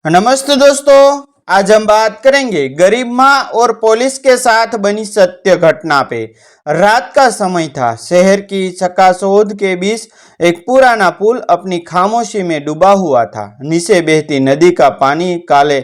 नमस्ते दोस्तों, आज हम बात करेंगे गरीब माँ और पुलिस के साथ बनी सत्य घटना पे। रात का समय था। शहर की चकाचौंध के बीच एक पुराना पुल अपनी खामोशी में डूबा हुआ था। नीचे बहती नदी का पानी काले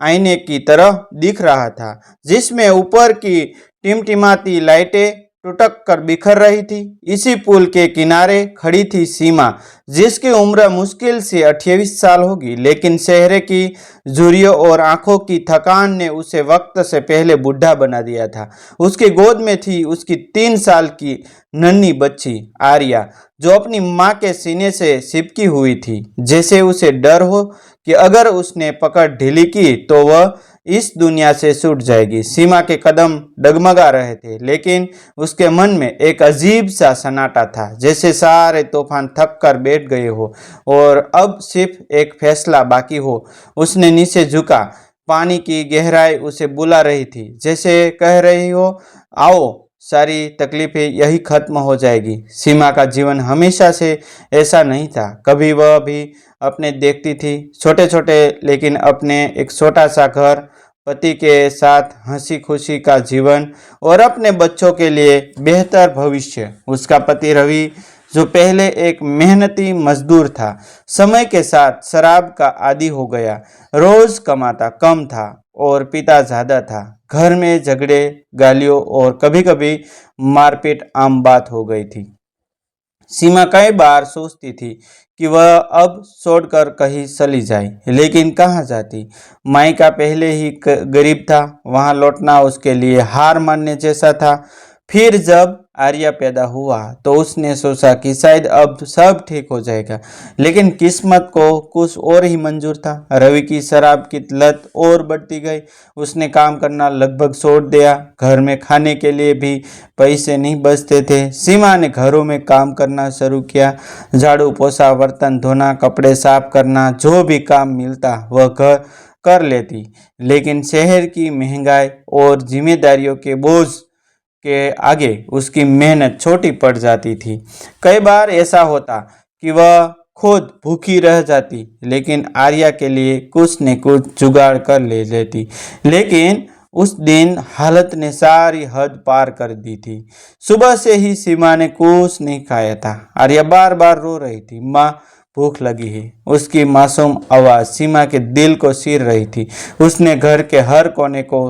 आईने की तरह दिख रहा था, जिसमें ऊपर की टिमटिमाती लाइटें टुटक कर बिखर रही थी। इसी पुल के किनारे खड़ी थी सीमा, जिसकी उम्र मुश्किल से 28 साल होगी, लेकिन चेहरे की झुर्रियों और आंखों की थकान ने उसे वक्त से पहले बूढ़ा बना दिया था। उसकी गोद में थी उसकी 3 साल की नन्ही बच्ची आर्या, जो अपनी माँ के सीने से चिपकी हुई थी, जैसे उसे डर हो कि अगर उसने पकड़ ढीली की तो वह इस दुनिया से छूट जाएगी। सीमा के कदम डगमगा रहे थे, लेकिन उसके मन में एक अजीब सा सन्नाटा था, जैसे सारे तूफान थक कर बैठ गए हो और अब सिर्फ एक फैसला बाकी हो। उसने नीचे झुका। पानी की गहराई उसे बुला रही थी, जैसे कह रही हो, आओ, सारी तकलीफें यही खत्म हो जाएगी। सीमा का जीवन हमेशा से ऐसा नहीं था। कभी वह भी अपने देखती थी, छोटे छोटे लेकिन अपने, एक छोटा सा घर, पति के साथ हंसी खुशी का जीवन और अपने बच्चों के लिए बेहतर भविष्य। उसका पति रवि, जो पहले एक मेहनती मजदूर था, समय के साथ शराब का आदी हो गया। रोज कमाता कम था और पिता ज्यादा था। घर में झगड़े, गालियों और कभी कभी मारपीट आम बात हो गई थी। सीमा कई बार सोचती थी कि वह अब छोड़कर कहीं चली जाए, लेकिन कहाँ जाती। मायका पहले ही गरीब था, वहां लौटना उसके लिए हार मानने जैसा था। फिर जब आर्या पैदा हुआ तो उसने सोचा कि शायद अब सब ठीक हो जाएगा, लेकिन किस्मत को कुछ और ही मंजूर था। रवि की शराब की लत और बढ़ती गई। उसने काम करना लगभग छोड़ दिया। घर में खाने के लिए भी पैसे नहीं बचते थे। सीमा ने घरों में काम करना शुरू किया, झाड़ू पोछा, बर्तन धोना, कपड़े साफ करना, जो भी काम मिलता वह घर कर लेती। लेकिन शहर की महंगाई और जिम्मेदारियों के बोझ के आगे उसकी मेहनत छोटी पड़ जाती थी। कई बार ऐसा होता कि वह खुद भूखी रह जाती, लेकिन आर्या के लिए कुछ न कुछ जुगाड़ कर ले लेती। लेकिन उस दिन हालत ने सारी हद पार कर दी थी। सुबह से ही सीमा ने कुछ नहीं खाया था। आर्या बार बार रो रही थी, माँ भूख लगी है। उसकी मासूम आवाज सीमा के दिल को चीर रही थी। उसने घर के हर कोने को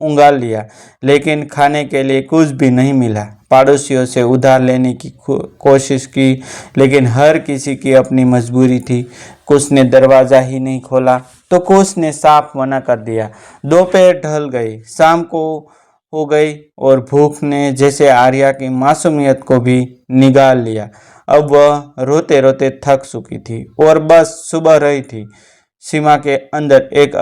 उंगाल लिया, लेकिन खाने के लिए कुछ भी नहीं मिला। पड़ोसियों से उधार लेने की कोशिश की, लेकिन हर किसी की अपनी मजबूरी थी। कुछ ने दरवाज़ा ही नहीं खोला तो कुछ ने साफ मना कर दिया। दोपहर ढल गई, शाम को हो गई और भूख ने जैसे आर्या की मासूमियत को भी निगाल लिया। अब वह रोते रोते थक चुकी थी और बस सुबह रही थी। सीमा के अंदर एक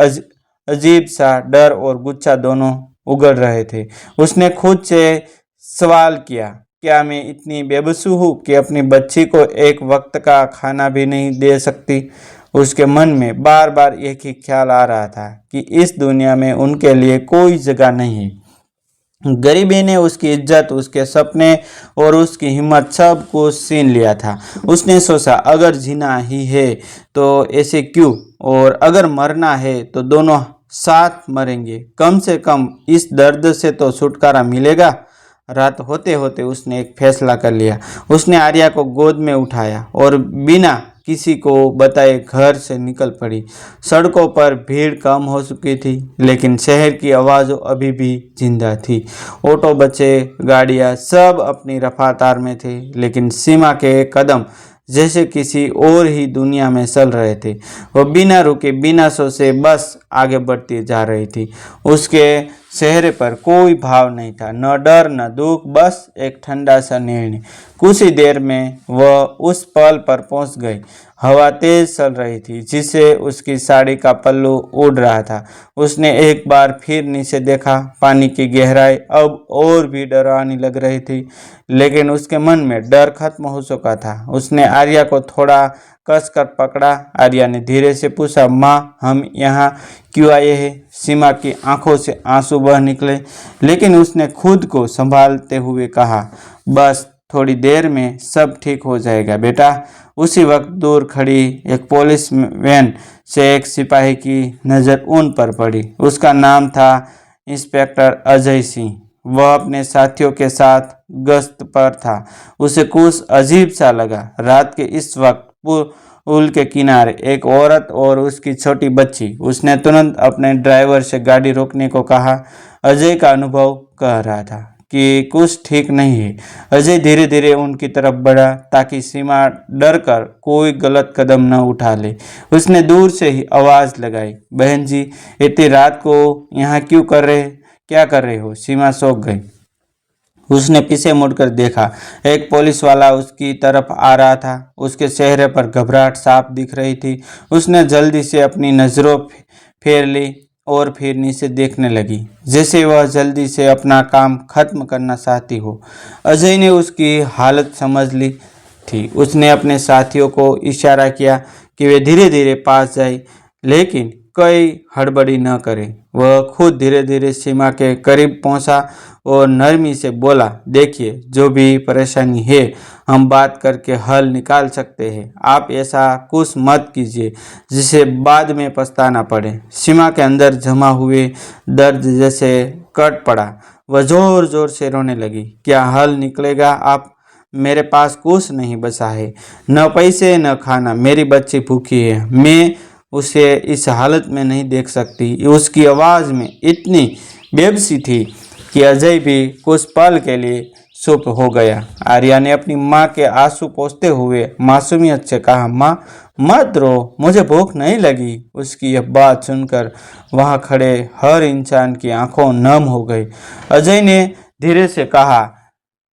अजीब सा डर और गुस्सा दोनों उगल रहे थे। उसने खुद से सवाल किया, क्या मैं इतनी बेबसू हूँ कि अपनी बच्ची को एक वक्त का खाना भी नहीं दे सकती। उसके मन में बार बार एक ही ख्याल आ रहा था कि इस दुनिया में उनके लिए कोई जगह नहीं है। गरीबी ने उसकी इज्जत, उसके सपने और उसकी हिम्मत सब कुछ छीन लिया था। उसने सोचा, अगर जीना ही है तो ऐसे क्यों, और अगर मरना है तो दोनों साथ मरेंगे। कम से कम इस दर्द से तो छुटकारा मिलेगा। रात होते होते उसने एक फैसला कर लिया। उसने आर्या को गोद में उठाया और बिना किसी को बताए घर से निकल पड़ी। सड़कों पर भीड़ कम हो चुकी थी, लेकिन शहर की आवाज़ अभी भी जिंदा थी। ऑटो, बच्चे, गाड़ियाँ सब अपनी रफ्तार में थे, लेकिन सीमा के कदम जैसे किसी और ही दुनिया में चल रहे थे। वो बिना रुके, बिना सोचे बस आगे बढ़ती जा रही थी। उसके चेहरे पर कोई भाव नहीं था, न डर न दुख, बस एक ठंडा सा निर्णय। कुछ ही देर में वह उस पल पर पहुंच गई। हवा तेज चल रही थी, जिससे उसकी साड़ी का पल्लू उड़ रहा था। उसने एक बार फिर नीचे देखा। पानी की गहराई अब और भी डरावनी लग रही थी, लेकिन उसके मन में डर खत्म हो चुका था। उसने आर्या को थोड़ा कस कर पकड़ा। आर्या ने धीरे से पूछा, माँ, हम यहाँ क्यों आए हैं? सीमा की आंखों से आंसू बह निकले, लेकिन उसने खुद को संभालते हुए कहा, बस थोड़ी देर में सब ठीक हो जाएगा बेटा। उसी वक्त दूर खड़ी एक पुलिस वैन से एक सिपाही की नज़र उन पर पड़ी। उसका नाम था इंस्पेक्टर अजय सिंह। वह अपने साथियों के साथ गश्त पर था। उसे कुछ अजीब सा लगा। रात के इस वक्त पुल के किनारे एक औरत और उसकी छोटी बच्ची। उसने तुरंत अपने ड्राइवर से गाड़ी रोकने को कहा। अजय का अनुभव कह रहा था कि कुछ ठीक नहीं है। अजय धीरे धीरे उनकी तरफ बढ़ा ताकि सीमा डर कर कोई गलत कदम न उठा ले। उसने दूर से ही आवाज़ लगाई, बहन जी, इतनी रात को यहाँ क्या कर रहे हो? सीमा चौंक गई। उसने पीछे मुड़कर देखा। एक पुलिस वाला उसकी तरफ आ रहा था। उसके चेहरे पर घबराहट साफ दिख रही थी। उसने जल्दी से अपनी नज़रों फेर ली और फिर नीचे देखने लगी, जैसे वह जल्दी से अपना काम खत्म करना चाहती हो। अजय ने उसकी हालत समझ ली थी। उसने अपने साथियों को इशारा किया कि वे धीरे धीरे पास जाए, लेकिन कोई हड़बड़ी न करे। वह खुद धीरे धीरे सीमा के करीब पहुंचा और नरमी से बोला, देखिए, जो भी परेशानी है हम बात करके हल निकाल सकते हैं। आप ऐसा कुछ मत कीजिए जिसे बाद में पछताना पड़े। सीमा के अंदर जमा हुए दर्द जैसे कट पड़ा। वह जोर जोर से रोने लगी। क्या हल निकलेगा आप? मेरे पास कुछ नहीं बचा है, न पैसे न खाना। मेरी बच्ची भूखी है। मैं उसे इस हालत में नहीं देख सकती। उसकी आवाज़ में इतनी बेबसी थी कि अजय भी कुछ पल के लिए चुप हो गया। आर्या ने अपनी माँ के आंसू पोंछते हुए मासूमियत से कहा, माँ मत रो, मुझे भूख नहीं लगी। उसकी यह बात सुनकर वहाँ खड़े हर इंसान की आंखों नम हो गई। अजय ने धीरे से कहा,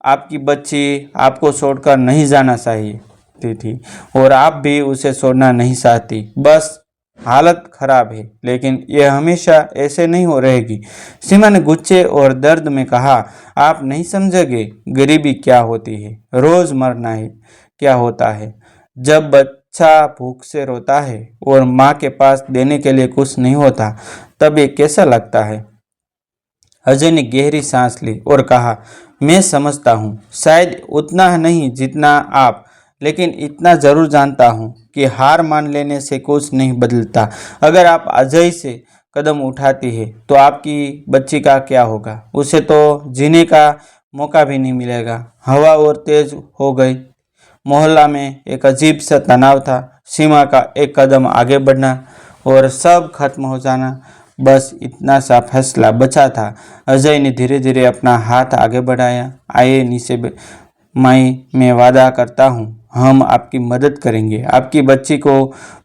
आपकी बच्ची आपको छोड़कर नहीं जाना चाहिए थी और आप भी उसे छोड़ना नहीं चाहती। बस हालत खराब है, लेकिन यह हमेशा ऐसे नहीं हो रहेगी। सीमा ने गुस्से और दर्द में कहा, आप नहीं समझोगे गरीबी क्या होती है, रोज मरना है क्या होता है। जब बच्चा भूख से रोता है और माँ के पास देने के लिए कुछ नहीं होता, तब ये कैसा लगता है। अजय ने गहरी सांस ली और कहा, मैं समझता हूँ, शायद उतना नहीं जितना आप, लेकिन इतना जरूर जानता हूँ कि हार मान लेने से कुछ नहीं बदलता। अगर आप अजय से कदम उठाती है तो आपकी बच्ची का क्या होगा? उसे तो जीने का मौका भी नहीं मिलेगा। हवा और तेज हो गई। मोहल्ला में एक अजीब सा तनाव था। सीमा का एक कदम आगे बढ़ना और सब खत्म हो जाना, बस इतना सा फैसला बचा था। अजय ने धीरे धीरे अपना हाथ आगे बढ़ाया। आइए नीचे माई, मैं वादा करता हूँ हम आपकी मदद करेंगे, आपकी बच्ची को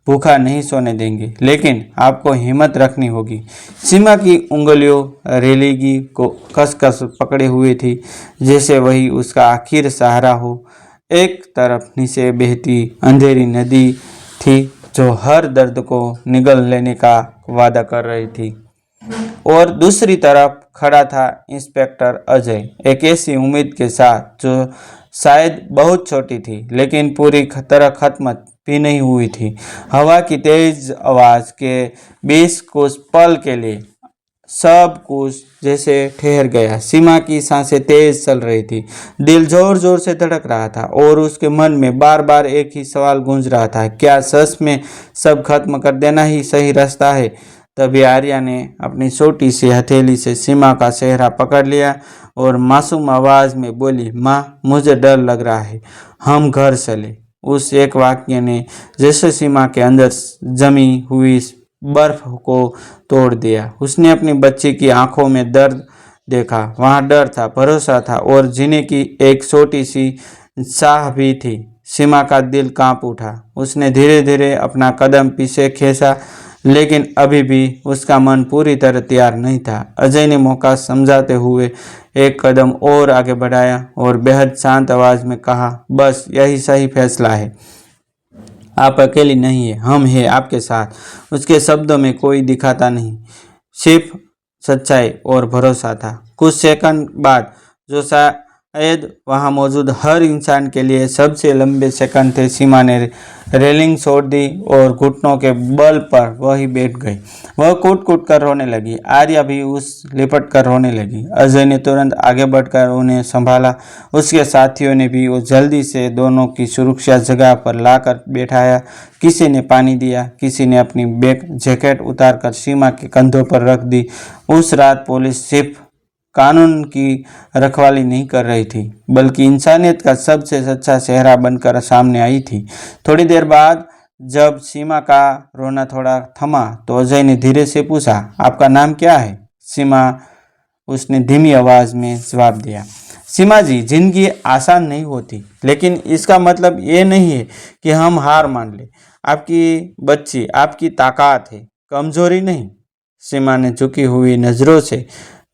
भूखा नहीं सोने देंगे, लेकिन आपको हिम्मत रखनी होगी। सीमा की उंगलियों रेलिंगी को कसकस पकड़े हुए थी, जैसे वही उसका आखिर सहारा हो। एक तरफ नीचे बहती अंधेरी नदी थी जो हर दर्द को निगल लेने का वादा कर रही थी, और दूसरी तरफ खड़ा था इंस्पेक्टर अजय, एक ऐसी उम्मीद के साथ जो शायद बहुत छोटी थी लेकिन पूरी तरह खत्म भी नहीं हुई थी। हवा की तेज आवाज़ के बीच कुछ पल के लिए सब कुछ जैसे ठहर गया। सीमा की सांसें तेज चल रही थी, दिल जोर जोर से धड़क रहा था और उसके मन में बार बार एक ही सवाल गूंज रहा था, क्या सच में सब खत्म कर देना ही सही रास्ता है। तभी आर्या ने अपनी छोटी सी हथेली से सीमा का चेहरा पकड़ लिया और मासूम आवाज में बोली, माँ मुझे डर लग रहा है, हम घर चले। उस एक वाक्य ने जैसे सीमा के अंदर जमी हुई बर्फ को तोड़ दिया। उसने अपनी बच्ची की आंखों में दर्द देखा, वहाँ डर था, भरोसा था और जीने की एक छोटी सी चाह भी थी। सीमा का दिल कांप उठा। उसने धीरे धीरे अपना कदम पीछे खींचा, लेकिन अभी भी उसका मन पूरी तरह तैयार नहीं था। अजय ने मौका समझाते हुए एक कदम और आगे बढ़ाया और बेहद शांत आवाज में कहा, बस यही सही फैसला है, आप अकेली नहीं है, हम हैं आपके साथ। उसके शब्दों में कोई दिखाता नहीं, सिर्फ सच्चाई और भरोसा था। कुछ सेकंड बाद जो वहाँ मौजूद हर इंसान के लिए सबसे लंबे सेकंड थे। सीमा ने रेलिंग छोड़ दी और घुटनों के बल पर वही बैठ गई। वह कूट कूट कर रोने लगी। आर्या भी उस लिपट कर रोने लगी। अजय ने तुरंत आगे बढ़कर उन्हें संभाला। उसके साथियों ने भी वो जल्दी से दोनों की सुरक्षा जगह पर लाकर बैठाया। किसी ने पानी दिया, किसी ने अपनी बैग जैकेट उतारकर सीमा के कंधों पर रख दी। उस रात पुलिस सिर्फ कानून की रखवाली नहीं कर रही थी, बल्कि इंसानियत का सबसे सच्चा चेहरा बनकर सामने आई थी। थोड़ी देर बाद जब सीमा का रोना थोड़ा थमा तो अजय ने धीरे से पूछा, आपका नाम क्या है? उसने धीमी आवाज में जवाब दिया, सीमा जी, जिंदगी आसान नहीं होती, लेकिन इसका मतलब ये नहीं है कि हम हार मान ले। आपकी बच्ची आपकी ताकत है, कमजोरी नहीं। सीमा ने झुकी हुई नजरों से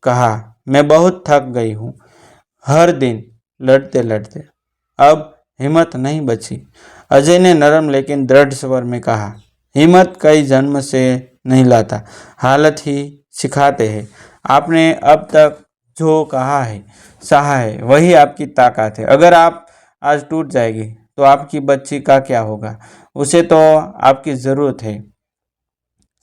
कहा, मैं बहुत थक गई हूँ, हर दिन लड़ते लड़ते, अब हिम्मत नहीं बची। अजय ने नरम लेकिन दृढ़ स्वर में कहा, हिम्मत कई जन्म से नहीं लाता, हालत ही सिखाते हैं। आपने अब तक जो कहा है, सहा है, वही आपकी ताकत है। अगर आप आज टूट जाएगी तो आपकी बच्ची का क्या होगा? उसे तो आपकी ज़रूरत है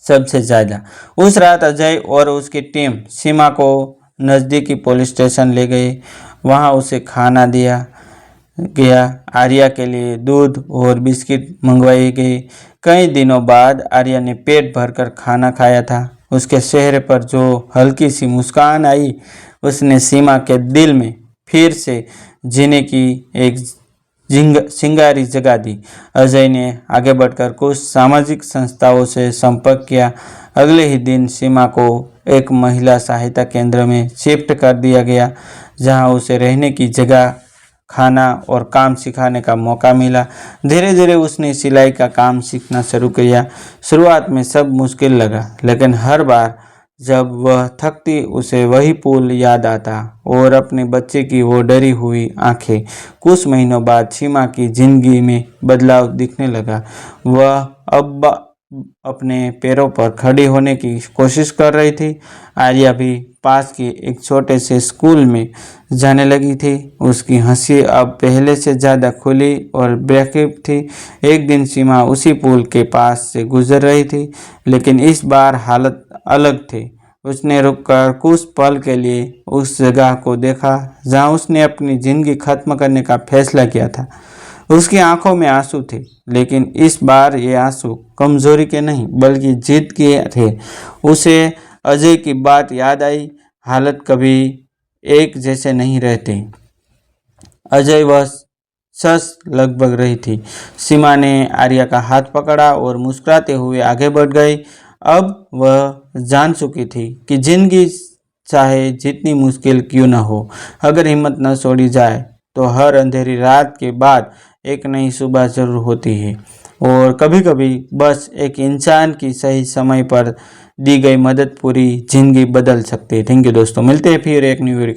सबसे ज़्यादा। उस रात अजय और उसकी टीम सीमा को नज़दीकी पुलिस स्टेशन ले गए। वहाँ उसे खाना दिया गया। आर्या के लिए दूध और बिस्किट मंगवाई गई। कई दिनों बाद आर्या ने पेट भरकर खाना खाया था। उसके चेहरे पर जो हल्की सी मुस्कान आई, उसने सीमा के दिल में फिर से जीने की एक सिंगारी जगा दी। अजय ने आगे बढ़कर कुछ सामाजिक संस्थाओं से संपर्क किया। अगले ही दिन सीमा को एक महिला सहायता केंद्र में शिफ्ट कर दिया गया, जहां उसे रहने की जगह, खाना और काम सिखाने का मौका मिला। धीरे धीरे उसने सिलाई का काम सीखना शुरू किया। शुरुआत में सब मुश्किल लगा, लेकिन हर बार जब वह थकती उसे वही पुल याद आता और अपने बच्चे की वो डरी हुई आंखें। कुछ महीनों बाद सीमा की जिंदगी में बदलाव दिखने लगा। वह अब अपने पैरों पर खड़ी होने की कोशिश कर रही थी। आर्या भी पास के एक छोटे से स्कूल में जाने लगी थी। उसकी हंसी अब पहले से ज़्यादा खुली और बेखौफ थी। एक दिन सीमा उसी पुल के पास से गुजर रही थी, लेकिन इस बार हालत अलग थी। उसने रुककर कुछ पल के लिए उस जगह को देखा जहां उसने अपनी ज़िंदगी खत्म करने का फैसला किया था। उसकी आंखों में आंसू थे, लेकिन इस बार ये आंसू कमजोरी के नहीं बल्कि जीत के थे। उसे अजय की बात याद आई, हालत कभी एक जैसे नहीं रहते। अजय वह सच लगभग रही थी। सीमा ने आर्या का हाथ पकड़ा और मुस्कुराते हुए आगे बढ़ गई। अब वह जान चुकी थी कि जिंदगी चाहे जितनी मुश्किल क्यों न हो, अगर हिम्मत न छोड़ी जाए तो हर अंधेरी रात के बाद एक नई सुबह जरूर होती है। और कभी कभी बस एक इंसान की सही समय पर दी गई मदद पूरी जिंदगी बदल सकती है। थैंक यू दोस्तों, मिलते हैं फिर एक न्यू वीडियो।